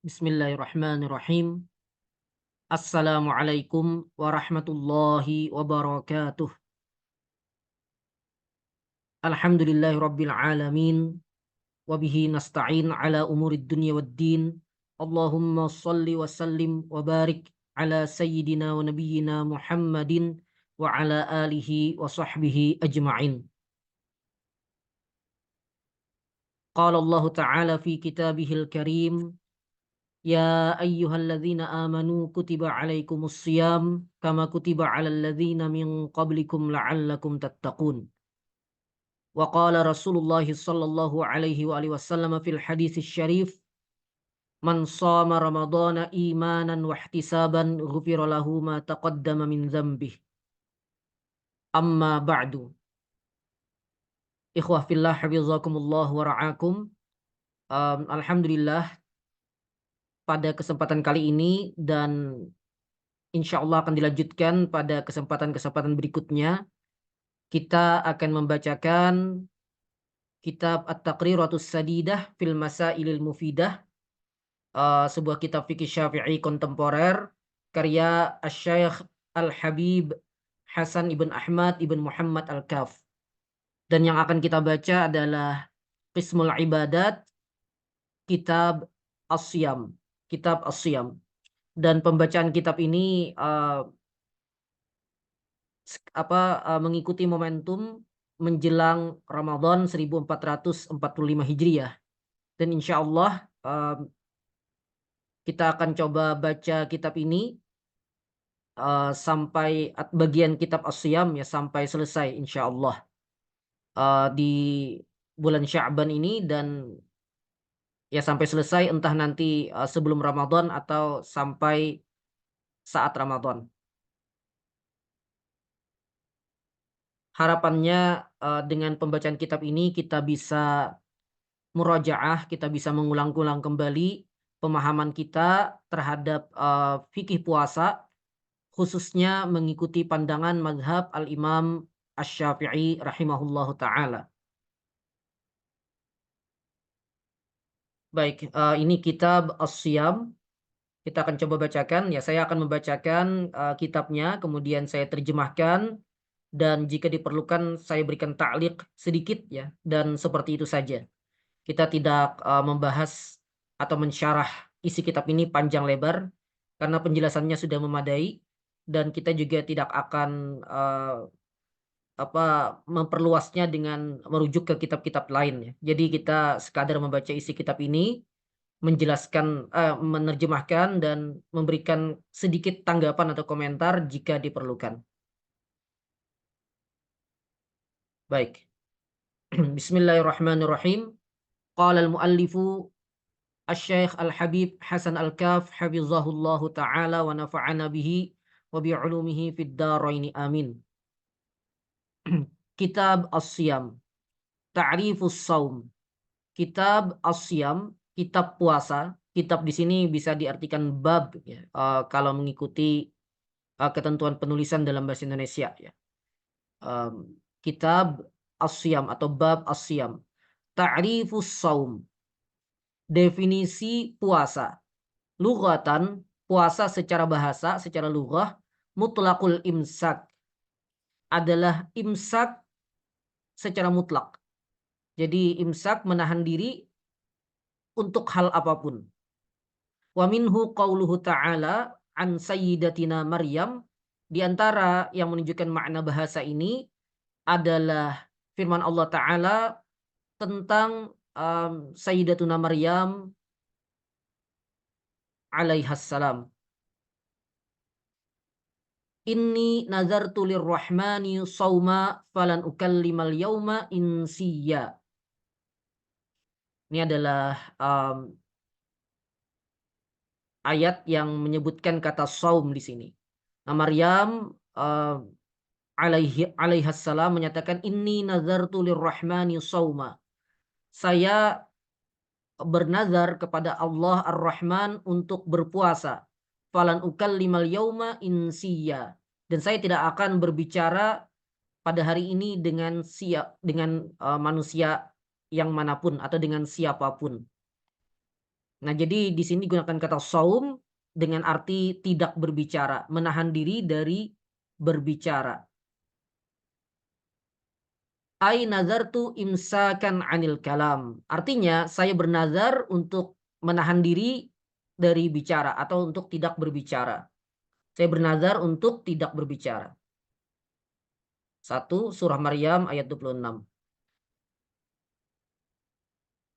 Bismillahirrahmanirrahim. Assalamualaikum warahmatullahi wabarakatuh. Alhamdulillahi rabbil alamin. Wabihi nasta'in ala umurid dunya waddin. Allahumma salli wa sallim wa barik ala sayyidina wa nabiyyina Muhammadin wa ala alihi wa sahbihi ajma'in. Qala Allah ta'ala fi kitabihil karim. Ya ayyuhalladzina amanu kutiba alaikumus siyam kama kutiba alal ladzina min qablikum la'allakum tattaqun. Wa qala Rasulullah sallallahu alaihi wa alihi wasallam fil hadits syarif man shama ramadhana imanan wa ihtisaban ghufira lahu ma taqaddama min dzambih. Amma ba'du. Ikhwah fillah hafizakumullah wa ra'akum. Alhamdulillah pada kesempatan kali ini dan insya Allah akan dilanjutkan pada kesempatan-kesempatan berikutnya. Kita akan membacakan kitab At-Taqriratus Sadidah fil Masailil Mufidah, sebuah kitab fikih Syafi'i kontemporer karya Asy-Syaikh Al-Habib Hasan ibn Ahmad ibn Muhammad Al-Kaf. Dan yang akan kita baca adalah Qismul Ibadat, kitab As-Siyam, kitab As-Siyam. Dan pembacaan kitab ini mengikuti momentum menjelang Ramadan 1445 Hijriah. Dan insya Allah kita akan coba baca kitab ini sampai bagian kitab As-Siyam ya, sampai selesai insya Allah di bulan Sya'ban ini, dan ya sampai selesai, entah nanti sebelum Ramadan atau sampai saat Ramadan. Harapannya dengan pembacaan kitab ini kita bisa murajaah, kita bisa mengulang-ulang kembali pemahaman kita terhadap fikih puasa, khususnya mengikuti pandangan mazhab Al-Imam Asy-Syafi'i rahimahullahu ta'ala. Baik, ini kitab As-Siyam. Kita akan coba bacakan. Ya, saya akan membacakan kitabnya, kemudian saya terjemahkan, dan jika diperlukan saya berikan ta'liq sedikit ya, dan seperti itu saja. Kita tidak membahas atau mensyarah isi kitab ini panjang lebar karena penjelasannya sudah memadai, dan kita juga tidak akan memperluasnya dengan merujuk ke kitab-kitab lain ya. Jadi kita sekadar membaca isi kitab ini, menjelaskan, menerjemahkan dan memberikan sedikit tanggapan atau komentar jika diperlukan. Baik. Bismillahirrahmanirrahim. Qala al-muallifu Asy-Syaikh Al-Habib Hasan Al-Kaf hafizahullahu ta'ala wa nafa'ana bihi wa bi'ulumihi fid dharain amin. Kitab As-Siyam, Ta'rifus Shaum. Kitab As-Siyam, kitab puasa. Kitab di sini bisa diartikan bab ya, kalau mengikuti ketentuan penulisan dalam bahasa Indonesia ya. Kitab As-Siyam atau bab As-Siyam. Ta'rifus Shaum, definisi puasa. Lughatan, puasa secara bahasa, secara lughah, mutlaqul imsak, adalah imsak secara mutlak. Jadi imsak menahan diri untuk hal apapun. Wa minhu qauluhu ta'ala an sayyidatina Maryam. Di antara yang menunjukkan makna bahasa ini adalah firman Allah Ta'ala tentang Sayyidatuna Maryam alaihassalam. Inni nazartu lirrahmani shauma falan ukallimal yauma insiya. Ini adalah ayat yang menyebutkan kata saum di sini. Nah, Maryam alaihassalam menyatakan inni nazartu lirrahmani shauma. Saya bernazar kepada Allah Ar-Rahman untuk berpuasa. Falan ukallimal yauma insiya. Dan saya tidak akan berbicara pada hari ini dengan manusia yang manapun atau dengan siapapun. Nah, jadi di sini digunakan kata saum dengan arti tidak berbicara, menahan diri dari berbicara. Ai nazartu imsakan 'anil kalam. Artinya saya bernazar untuk menahan diri dari bicara atau untuk tidak berbicara. Saya bernazar untuk tidak berbicara. 1 Surah Maryam ayat 26.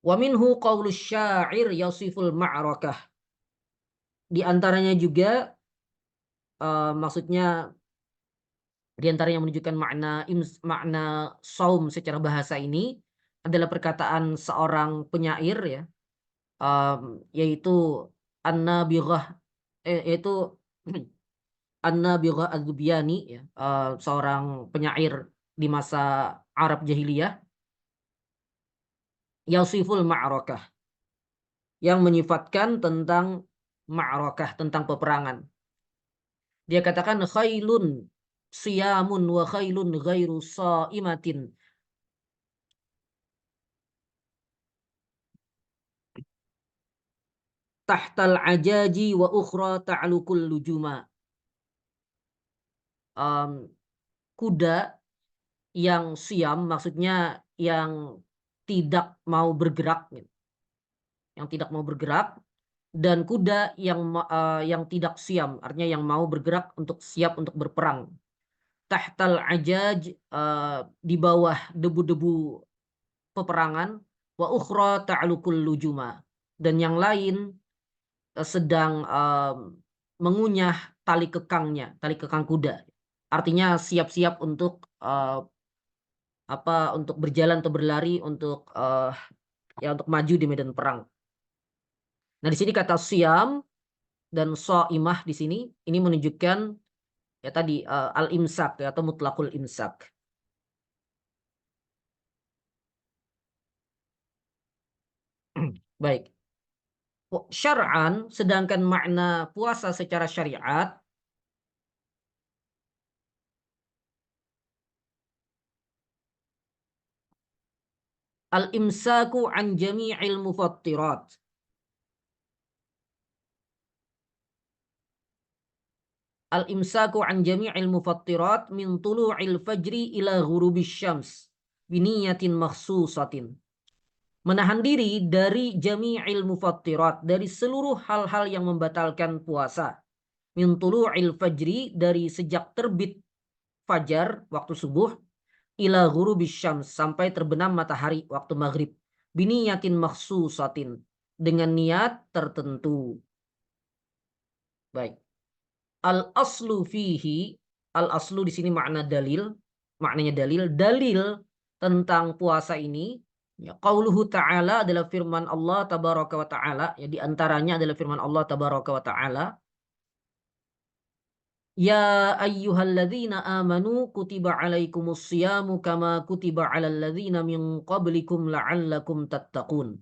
Wa minhu qaulus syair yasiful ma'rakah. Di antaranya juga maksudnya di antara yang menunjukkan makna saum secara bahasa ini adalah perkataan seorang penyair ya, yaitu An-Nabighah yaitu An-Nabighah Az-Zubyani ya, seorang penyair di masa Arab jahiliyah, yasiful ma'rakah, yang menyifatkan tentang ma'rakah, tentang peperangan. Dia katakan khailun siyamun wa khailun ghairu shaimatin. Tahtal ajaji wa ukhra ta'lukul lujuma. Kuda yang siam maksudnya yang tidak mau bergerak gitu. Yang tidak mau bergerak, dan kuda yang tidak siam artinya yang mau bergerak untuk siap untuk berperang. Tahtal ajaj, di bawah debu-debu peperangan, wa ukhra ta'lukul lujuma, dan yang lain sedang mengunyah tali kekang kuda. Artinya siap-siap untuk untuk berjalan atau berlari untuk ya untuk maju di medan perang. Nah, di sini kata siam dan shaimah di sini ini menunjukkan ya tadi al-imsak ya, atau mutlaqul imsak. Baik. Syar'an, sedangkan makna puasa secara syariat, al-imsaku an jami'il mufattirat. Al-imsaku an jami'il mufattirat min tulu'il fajri ila ghurubis syams biniyatin makhsusatin. Menahan diri dari jami'il mufattirat, dari seluruh hal-hal yang membatalkan puasa. Min tulu'il fajri, dari sejak terbit fajar waktu subuh, ila ghurubis syams, sampai terbenam matahari waktu maghrib. Biniyatin makhsusatin, dengan niat tertentu. Baik. Al-aslu fihi, al-aslu di sini makna dalil, maknanya dalil tentang puasa ini, ya, qauluhu ta'ala adalah firman Allah tabaraka wa ta'ala, ya di antaranya adalah firman Allah tabaraka wa ta'ala, ya ayyuhalladzina amanu kutiba alaikumus siyamu kama kutiba alal ladzina min qablikum la'allakum tattaqun.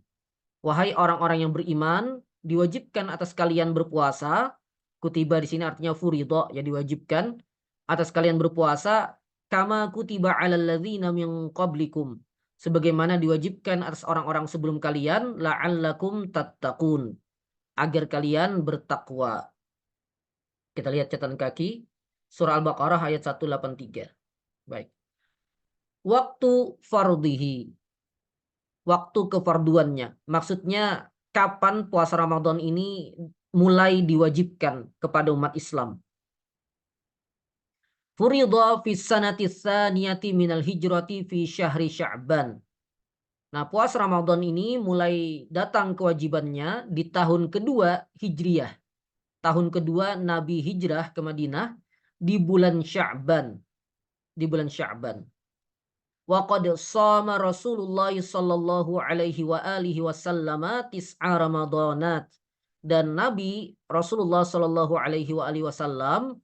Wahai orang-orang yang beriman, diwajibkan atas kalian berpuasa. Kutiba di sini artinya furidho, ya diwajibkan atas kalian berpuasa, kama kutiba 'alal ladzina min qablikum, sebagaimana diwajibkan atas orang-orang sebelum kalian, la'allakum tattaqun, agar kalian bertakwa. Kita lihat catatan kaki surah Al-Baqarah ayat 183. Baik. Waktu fardhihi, waktu kefarduannya. Maksudnya kapan puasa Ramadan ini mulai diwajibkan kepada umat Islam. Furidha fi sanati tsaniyati minal hijrati fi syahri Sya'ban. Nah, puasa Ramadan ini mulai datang kewajibannya di tahun kedua Hijriyah. Tahun kedua Nabi hijrah ke Madinah di bulan Sya'ban. Di bulan Sya'ban. Wa qad shama Rasulullah sallallahu alaihi wa alihi wasallam tis'a Ramadanat. Dan Nabi Rasulullah sallallahu alaihi wa alihi wasallam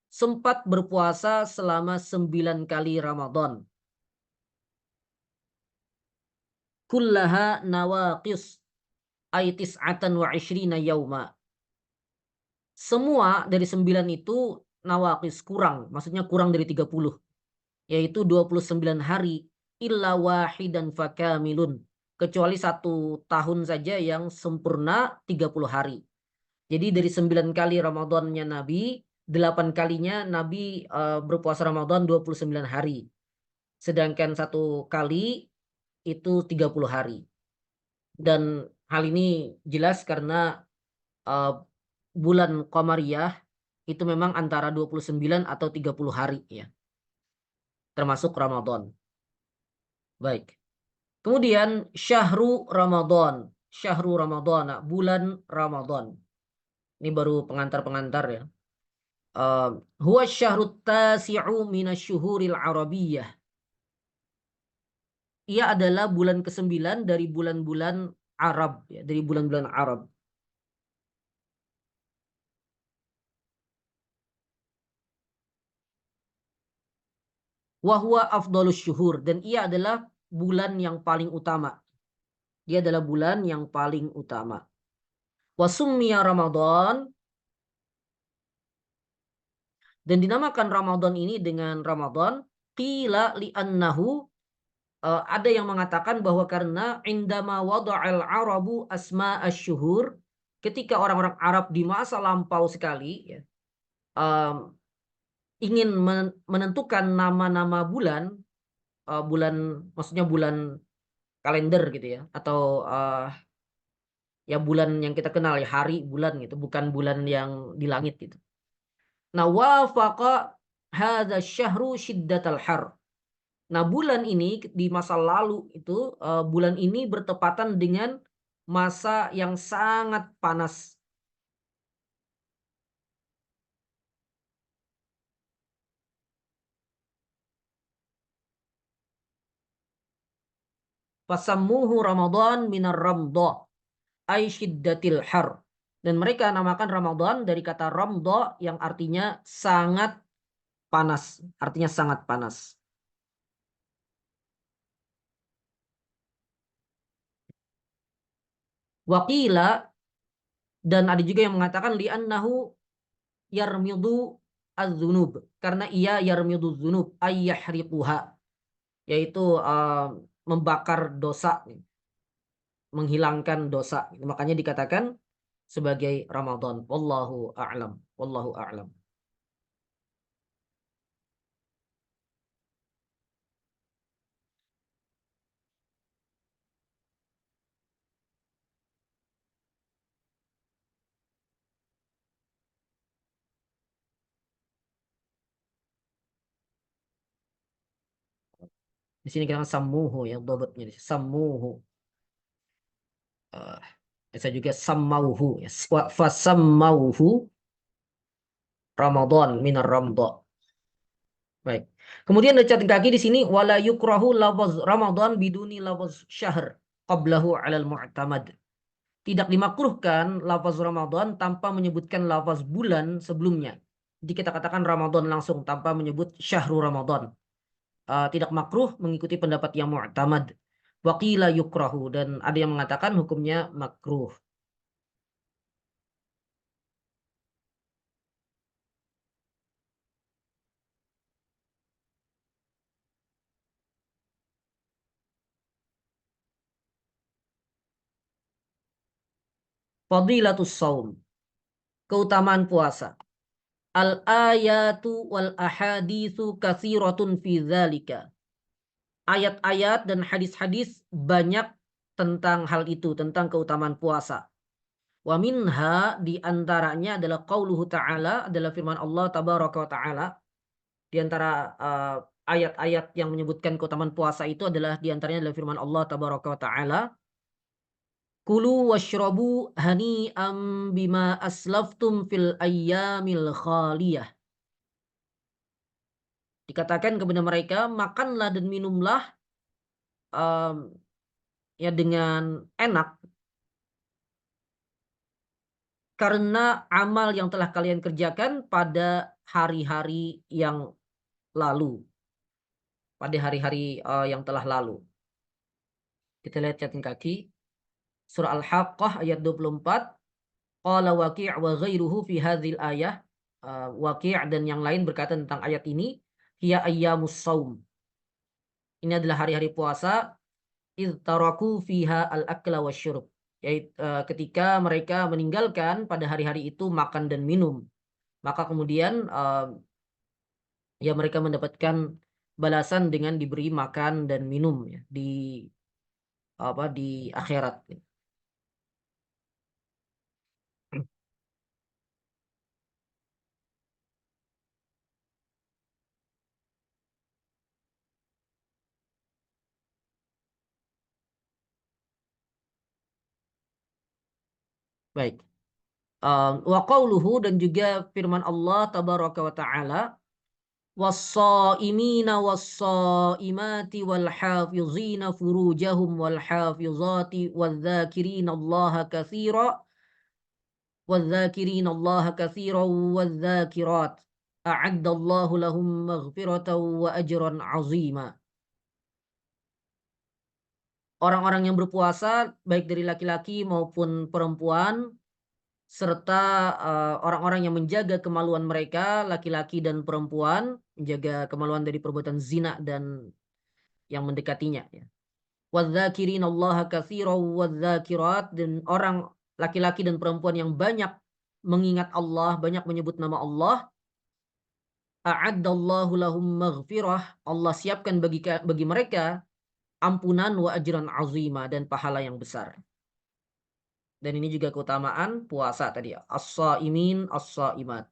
sempat berpuasa selama 9 kali Ramadan. Kullaha nawaqis ay tis'atan wa ishrina yauma. Semua dari 9 itu nawaqis, kurang, maksudnya kurang dari 30. Yaitu 29 hari, illa wahidan fakamilun, kecuali 1 tahun saja yang sempurna 30 hari. Jadi dari 9 kali Ramadannya Nabi, 8 kalinya Nabi berpuasa Ramadan 29 hari. Sedangkan 1 kali itu 30 hari. Dan hal ini jelas karena uh, bulan Qamariyah itu memang antara 29 atau 30 hari ya, termasuk Ramadan. Baik. Kemudian Syahru Ramadan. Syahru Ramadan, bulan Ramadan. Ini baru pengantar-pengantar ya. Huwa syahrut tasi'u minasyuhuril arabiyyah. Ia adalah bulan ke-9 dari bulan-bulan Arab ya, dari bulan-bulan Arab. Wa huwa afdhalus syuhur, dan ia adalah bulan yang paling utama. Dia adalah bulan yang paling utama. Wa summiya Ramadan, dan dinamakan Ramadan ini dengan Ramadan qila li'annahu, ada yang mengatakan bahwa karena indama wada'al arabu asma asyuhur, ketika orang-orang Arab di masa lampau sekali ya, ingin menentukan nama-nama bulan, bulan maksudnya bulan kalender gitu ya, atau ya bulan yang kita kenal ya, hari bulan gitu, bukan bulan yang di langit gitu. Nah, wafaqa hadza syahru syiddatal har. Nah, bulan ini di masa lalu itu, bulan ini bertepatan dengan masa yang sangat panas. Fasammuhu Ramadan minar ramdha ay syiddatil har. Dan mereka namakan Ramadan dari kata ramdha yang artinya sangat panas, artinya sangat panas. Waqila, dan ada juga yang mengatakan li'annahu yarmidu az-zunub, karena ia yarmidu dzunub ay yahriquha, yaitu membakar dosa, menghilangkan dosa. Makanya dikatakan sebagai Ramadan. Wallahu a'lam. Wallahu a'lam. Di sini kita sammuhu ya, dobotnya sammuhu. Uh, bisa juga sammauhu ya. Fasammauhu Ramadan minar ramdha. Baik. Kemudian ada catatan kaki di sini wala yukrahu lafaz Ramadan biduni lafaz syahr qablahu 'alal mu'tamad. Tidak dimakruhkan lafaz Ramadan tanpa menyebutkan lafaz bulan sebelumnya. Jadi kita katakan Ramadan langsung tanpa menyebut syahrul Ramadan. Tidak makruh mengikuti pendapat yang mu'tamad. Waqila yukrahu, dan ada yang mengatakan hukumnya makruh. Fadilatus saum, keutamaan puasa. Al ayatu wal ahaditsu katsiratun fi dzalika. Ayat-ayat dan hadis-hadis banyak tentang hal itu, tentang keutamaan puasa. Wa minha, di antaranya adalah qauluhu ta'ala, adalah firman Allah tabaraka wa ta'ala. Di antara ayat-ayat yang menyebutkan keutamaan puasa itu adalah di antaranya adalah firman Allah tabaraka wa ta'ala. Kulu washrabu hani'am bima aslaftum fil ayyamil khaliyah. Dikatakan kepada mereka, makanlah dan minumlah um, ya dengan enak karena amal yang telah kalian kerjakan pada hari-hari yang lalu. Pada hari-hari yang telah lalu. Kita lihat catatan kaki. Surah Al-Haqqah ayat 24. Qala Waqi' wa ghairuhu fi hadhil ayah. Waqi' dan yang lain berkata tentang ayat ini. Hiya ayyamus saum. Ini adalah hari-hari puasa. id taraku fiha al-akla wasyurb, yaitu ketika mereka meninggalkan pada hari-hari itu makan dan minum, maka kemudian ya mereka mendapatkan balasan dengan diberi makan dan minum ya di akhirat. Baik. Wa qauluhu, dan juga firman Allah tabaraka wa taala, was-shaimina was-shaimati wal hafizina furujahum wal hafizati wadz-dzakirina Allaha katsira wadz-dzakirina Allaha katsiran wadz-dzakirat a'addallahu lahum maghfiratan wa ajran 'azima. Orang-orang yang berpuasa baik dari laki-laki maupun perempuan, serta orang-orang yang menjaga kemaluan mereka, laki-laki dan perempuan, menjaga kemaluan dari perbuatan zina dan yang mendekatinya ya. Wadz-dzakirinallaha katsiran wadz-dzakirat, dan orang laki-laki dan perempuan yang banyak mengingat Allah, banyak menyebut nama Allah, a'addallahu lahum maghfirah, Allah siapkan bagi mereka ampunan wa ajran azima, dan pahala yang besar. Dan ini juga keutamaan puasa tadi ya. As-shaimin as-shaimat.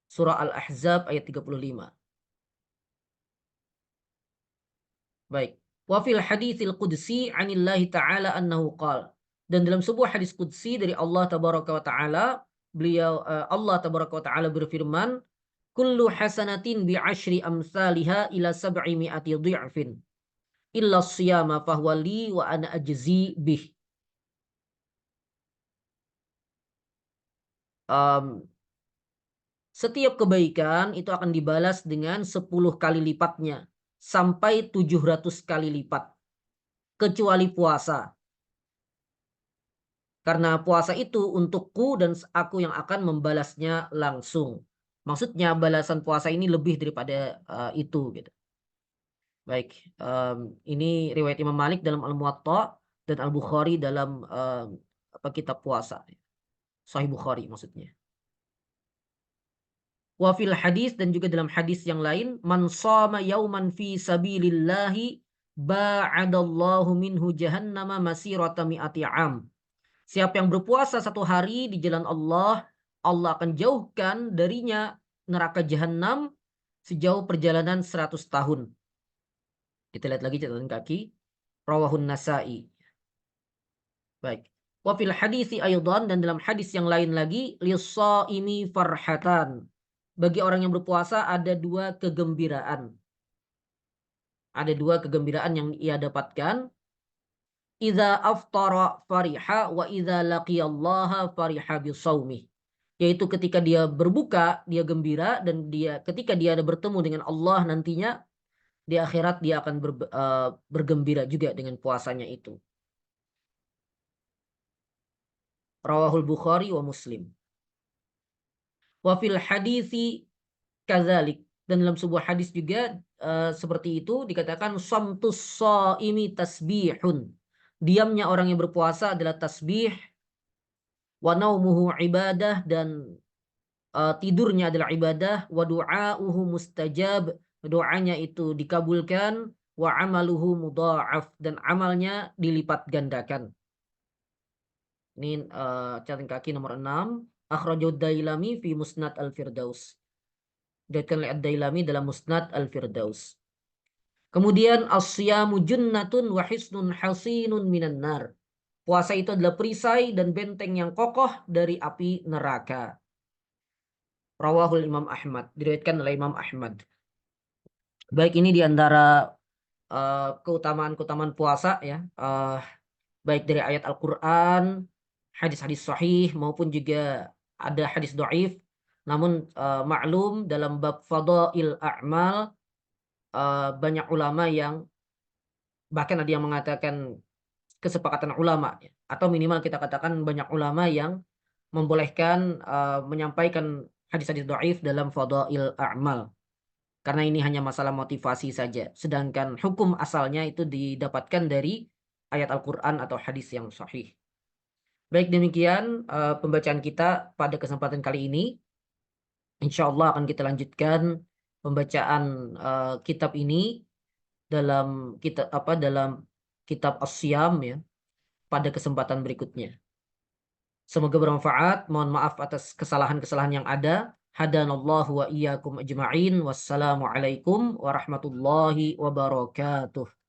Surah Al-Ahzab ayat 35. Baik. Wa fil haditsil qudsi 'anillahi ta'ala annahu qala. Dan dalam sebuah hadis qudsi dari Allah tabaraka wa taala, Allah tabaraka wa taala berfirman, kullu hasanatin bi asyri amsalha ila sab'i mi'ati dhi'fin illa siyama fahuwa li wa ana ajzi bih. Um, Setiap kebaikan itu akan dibalas dengan 10 kali lipatnya sampai 700 kali lipat, kecuali puasa. Karena puasa itu untukku dan aku yang akan membalasnya langsung. Maksudnya balasan puasa ini lebih daripada itu gitu. Baik, ini riwayat Imam Malik dalam Al-Muwatta dan Al-Bukhari dalam kitab puasa. Sahih Bukhari maksudnya. Wa fil hadis, dan juga dalam hadis yang lain, man shama yauman fi sabilillahi ba'adallahu minhu jahannama masirata mi'ati am. Siapa yang berpuasa satu hari di jalan Allah, Allah akan jauhkan darinya neraka jahanam sejauh perjalanan 100 tahun. Kita lihat lagi catatan kaki. Rawahun Nasa'i. Baik. Wa fil hadisi aydan, dan dalam hadis yang lain lagi, lis-shaimi farhatan. Bagi orang yang berpuasa ada dua kegembiraan. Ada dua kegembiraan yang ia dapatkan. Idza aftara fariha wa idza laqiyallaha fariha bisawmih. Yaitu ketika dia berbuka, dia gembira, dan ketika dia ada bertemu dengan Allah nantinya di akhirat, dia akan bergembira juga dengan puasanya itu. Rawahul Bukhari wa Muslim. Wa fil hadisi kadzalik, dan dalam sebuah hadis juga seperti itu dikatakan samtus shaimi tasbihun. Diamnya orang yang berpuasa adalah tasbih, wa naumuhu ibadah, dan tidurnya adalah ibadah, wa du'auhu mustajab, doanya itu dikabulkan, wa amaluhu mudha'af, dan amalnya dilipat gandakan. Ini catatan kaki nomor 6, akhrajahu Dailami fi Musnad Al-Firdaus. Diriwayatkan oleh Ad-Dailami dalam Musnad Al-Firdaus. Kemudian as-siyamu junnatun wa hisnun hasinun minan nar. Puasa itu adalah perisai dan benteng yang kokoh dari api neraka. Rawahul Imam Ahmad, diriwayatkan oleh Imam Ahmad. Baik, ini diantara keutamaan-keutamaan puasa ya. Baik dari ayat Al-Quran, hadis-hadis sahih, maupun juga ada hadis dhaif. Namun maklum dalam bab fadail a'mal, banyak ulama yang, bahkan ada yang mengatakan kesepakatan ulama ya, atau minimal kita katakan banyak ulama yang membolehkan menyampaikan hadis-hadis dhaif dalam fadail a'mal. karena ini hanya masalah motivasi saja. Sedangkan hukum asalnya itu didapatkan dari ayat Al-Qur'an atau hadis yang sahih. Baik demikian, pembacaan kita pada kesempatan kali ini. Insyaallah akan kita lanjutkan pembacaan, kitab ini dalam kitab As-Shiyam ya, pada kesempatan berikutnya. Semoga bermanfaat. Mohon maaf atas kesalahan-kesalahan yang ada. Hadanallahu wa iyyakum ajma'in. Wassalamualaikum warahmatullahi wabarakatuh.